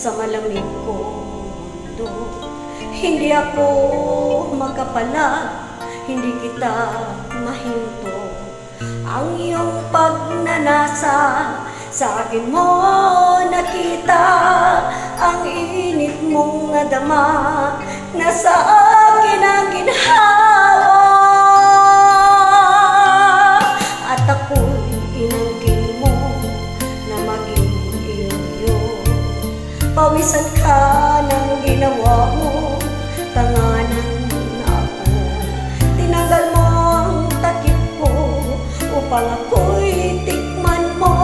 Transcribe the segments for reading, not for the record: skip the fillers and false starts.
sa malamig kong mundo. Hindi ako magkapala, hindi kita mahinto. Ang iyong pagnanasa sa akin mo nakita, ang init mong nadama na sa akin ang ginhawa. At ako'y inangkin mo na maging iyo. Pawisan ka ng ginawa mo, tanganan ako. Tinanggal mo ang takip ko upang ako'y tikman mo.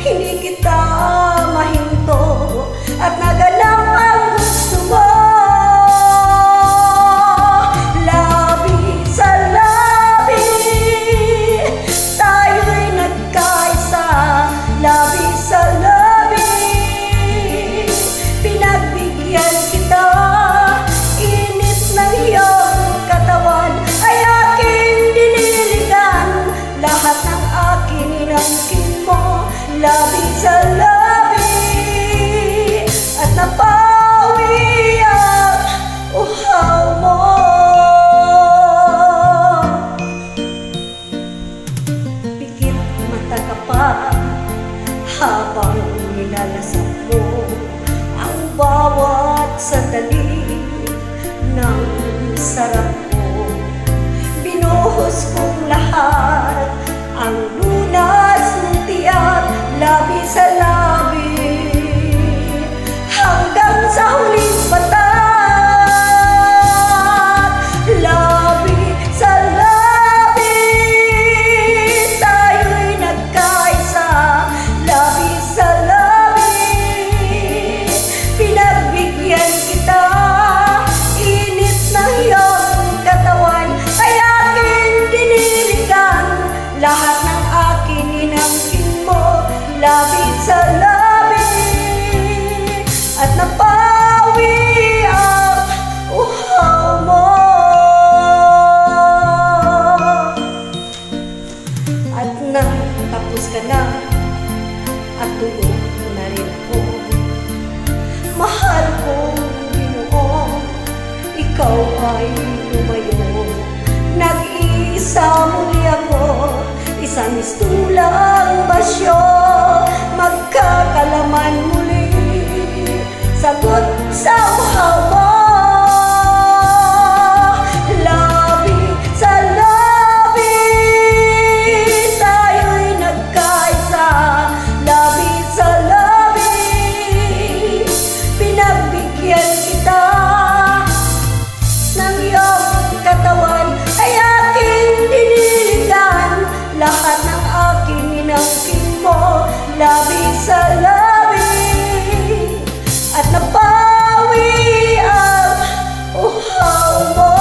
Hindi kita mahinto at naganap ang gusto mo. Labi sa labi, tayo'y nagkaisa. Labi sa labi, pinagbigyan kita. Init ng iyong katawan ay aking diniligan. Lahat ng akin inangkin mo. Labi sa labi, at napawi ang uhaw mo. Pikit mata ka pa habang nilalasap mo ang bawat sandali ng sarap mo. Binuhos kong lahat ang lunas ng tiyak. Labi sa labi, hanggang sa huling batak. Labi sa labi, tayo'y nagkaisa. Labi sa labi, pinagbigyan kita. Init ng iyong katawan ay aking diniligan. Lahat ng akin inangkin mo. Labi sa labi, at napawi ang uhaw mo. At nang tapos ka na at tulog na rin ako, mahal kong Ginoo, ikaw ay lumayo. Nag-iisa muli ako, isang mistulang basyo. Magkakalaman muli, sagot sa uhaw mo. Labi sa labi, tayo'y nagkaisa. Labi sa labi, pinagbigyan kita. Ng iyong katawan ay aking diniligan. Lahat ng aking inangkin mo. Labi sa labi, at napawi ang uhaw mo.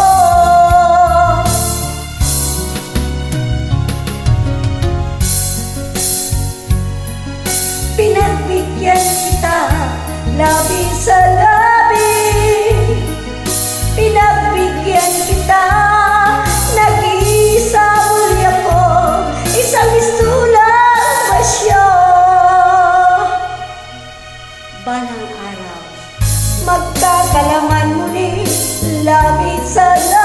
Pinagbigyan kita. Labi sa labi, pinagbigyan kita. Nag-iisa muli ako, isang mistulang basyo. Balang araw, magkakalaman muli. Labi sa labi,